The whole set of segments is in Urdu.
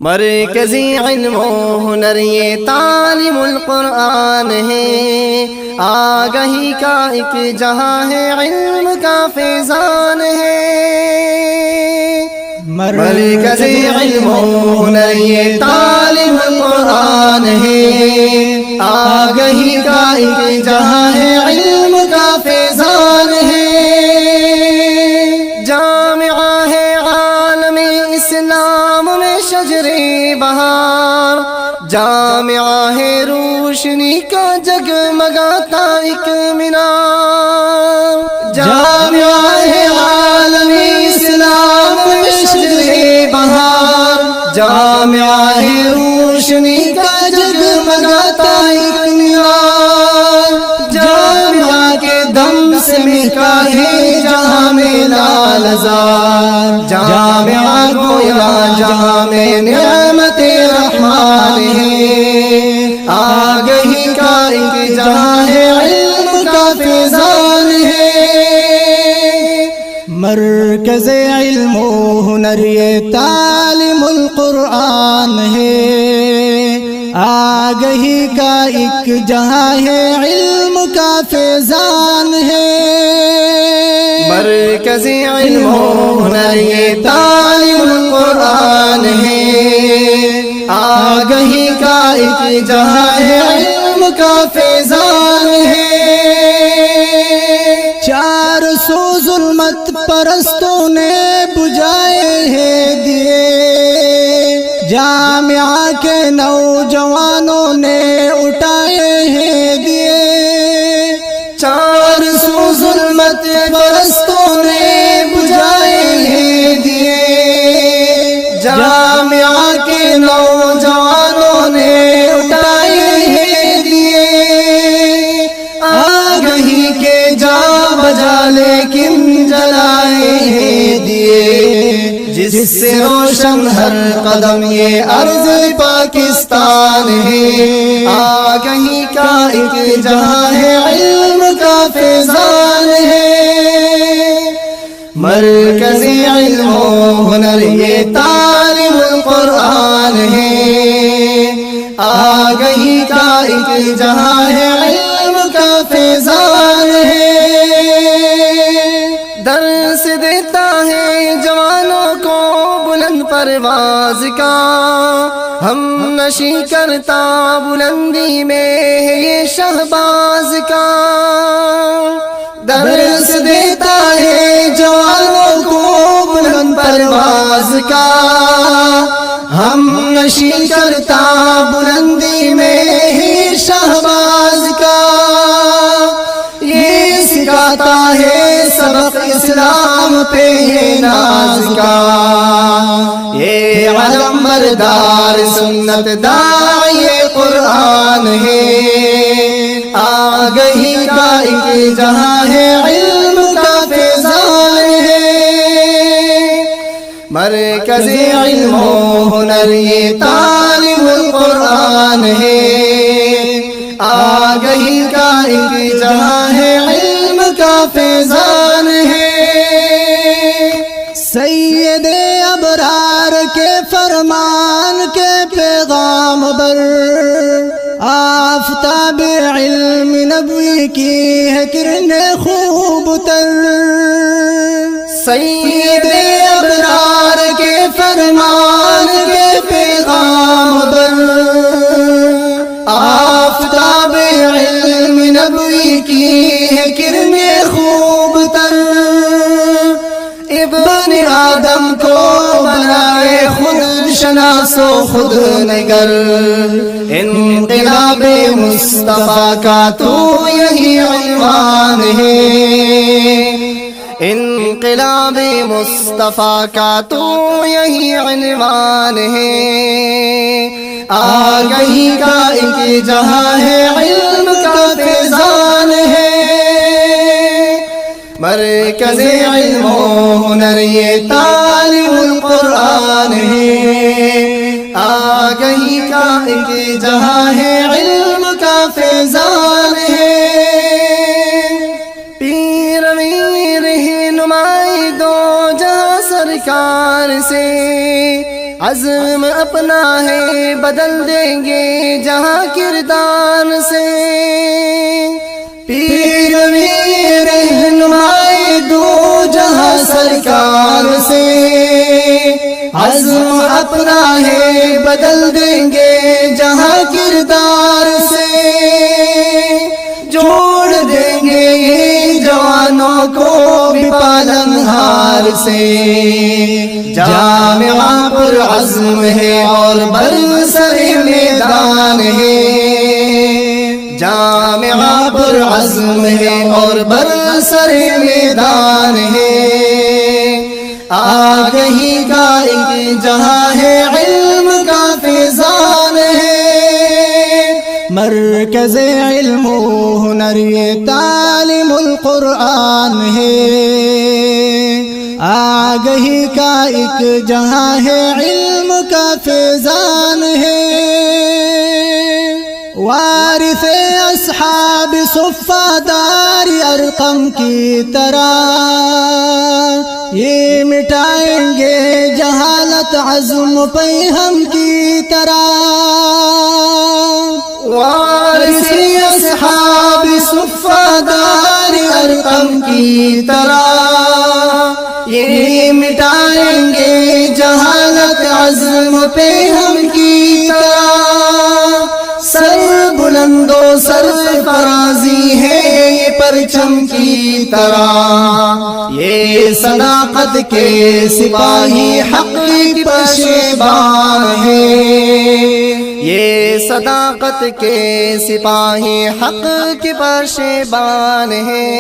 مرکزی علم و ہنر یہ تعلیم القرآن ہے، آگہی کا ایک جہاں ہے، علم کا فیضان ہے۔ مرکزی علم و ہنر یہ تعلیم القرآن ہے، آگہی کا ایک جہاں ہے، علم کا فیضان ہے۔ جامعہ ہے عالم اسلام میں شجر بہار، جامعہ ہے روشنی کا جگمگاتا ایک مینار، جامعہ ہے عالم اسلام میں شجر بہار، جامعہ ہے روشنی کا جگمگاتا ایک مینار، جامعہ کے دم سے مہکا ہے جہاں میں لال زار، جامعہ گویا جہاں میں نعمت رحمان ہے، آگہی کا ایک جہاں ہے، علم کا فیضان ہے۔ مرکز علم و ہنر یہ تعلیم القرآن ہے، آگہی کا ایک جہاں ہے، علم کا فیضان ہے۔ مرکز علم و ہنر یہ تعلیم القرآن ہے، آگہی کا ایک جہاں ہے، علم کا فیضان ہے۔ چار سو ظلمت پرستوں نے بجھائے ہیں دیے، جامعہ کے نوجوانوں نے اٹھائے ہیں دیے، چار سو ظلمت پرستوں نے بجھائے ہیں دیے، جامعہ کے نوجوانوں نے اٹھائے ہیں دیے، آگہی کے جا بجا لیکن جلائے ہیں دیے، جس سے روشن ہر قدم یہ ارض پاکستان ہے، آگہی کا ایک جہاں ہے، علم کا فیضان ہے۔ مرکزی علم و ہنر یہ تعلیم القرآن ہے، آگہی کا ایک جہاں ہے، علم کا فیضان ہے۔ درس دیتا ہے جوانوں کو بلند پرواز کا، ہم نشی کرتا بلندی میں ہے یہ شہباز کا، درس دیتا ہے جوانوں کو بلند پرواز کا، ہم نشی کرتا بلندی میں ہے شہباز کا، یہ سکھاتا ہے سبق اسلام پہ ہے ناز کا، یہ علم بردار سنت داعی قرآن ہے، آگہی کا ایک جہاں ہے، علم کا فیضان ہے۔ مرکز علم و ہنر یہ تعلیم القرآن ہے، آگہی کا ایک جہاں ہے، علم کا فیضان ہے۔ سید ابرار کے فرمان کے پیغام بر، آفتاب علم نبوی کی ہے کرن خوب تر، سید ابرار کے فرمان کے پیغام بر، آفتاب علم نبوی کی ہے کرن خوب تر، ابن آدم کو بنائے خود شناس و خود نگر، انقلاب مصطفیٰ کا تو یہی عنوان ہے، انقلاب مصطفیٰ کا تو یہی عنوان ہے، آگہی کا ایک جہاں ہے، علم کا فیضان ہے۔ مرکز علم و ہنر یہ تعلیم القرآن ہے، آگہی کا ایک جہاں ہے، علم کا فیضان ہے۔ پیر امیر ہی نمائی دو جہاں سرکار سے، عزم اپنا ہے بدل دیں گے جہاں کردار سے، پیر ویر رہنمائے دو جہاں سرکار سے، عزم اپنا ہے بدل دیں گے جہاں کردار سے، جوڑ دیں گے یہ جوانوں کو بھی پالنہار سے، جامعہ پر عزم ہے اور برسر میدان ہے، جامعہ پر عزم ہے اور برسر میدان ہے، آگہی کا ایک جہاں ہے، علم کا فیضان ہے، مرکز علم و ہنر یہ تعلیم القرآن ہے، آگہی کا ایک جہاں ہے، علم کا فیضان ہے، وارث اصحاب صفہ دار ارقم کی طرح یہ مٹائیں گے جہالت عزم پہ ہم کی طرح، وارث اصحاب صفہ دار ارقم کی طرح یہ مٹائیں گے جہالت عزم پہ ہم کی طرح، سر بلند و سر فرازی ہے یہ پرچم کی طرح، یہ صداقت کے سپاہی حق کی پشیبان ہے، یہ صداقت کے سپاہی حق کی پشیبان ہے،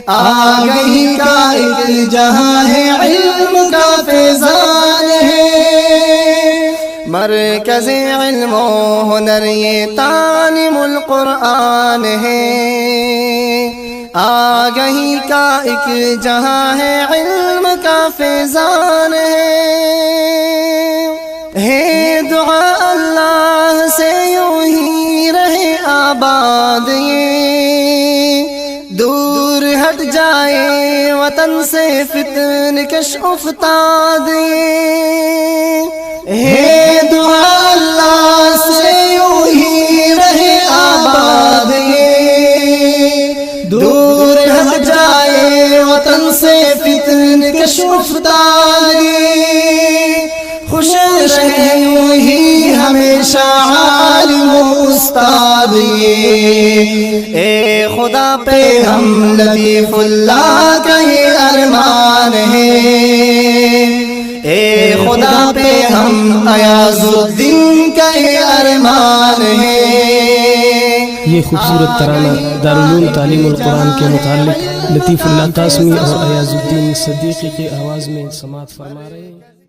آگہی کا ایک جہاں ہے، علم کا فیضان ہے، مرکز علم و ہنر یہ تعلیم القرآن ہے، آگہی کا ایک جہاں ہے، علم کا فیضان ہے دعا اللہ سے یوں ہی رہے آباد یہ، دور ہٹ جائے وطن سے فتن کش افتاد یہ، ہے دعا اللہ سے یوں ہی رہے آباد یہ، دور ہٹ جائے وطن سے فتن کش افتاد یہ، خوش رہے یوں ہی ہمیشہ عالم و استاد یہ، اے خدا پہ ہم لطیف اللہ کا یہ ارمان ہے، اے خدا پہ ہم ایاز الدین کا یہ ارمان ہے۔ یہ خوبصورت ترانہ دارالعلوم تعلیم القرآن کے متعلق لطیف اللہ قاسمی اور ایاز الدین صدیقی کی آواز میں سماعت فرما رہے ہیں۔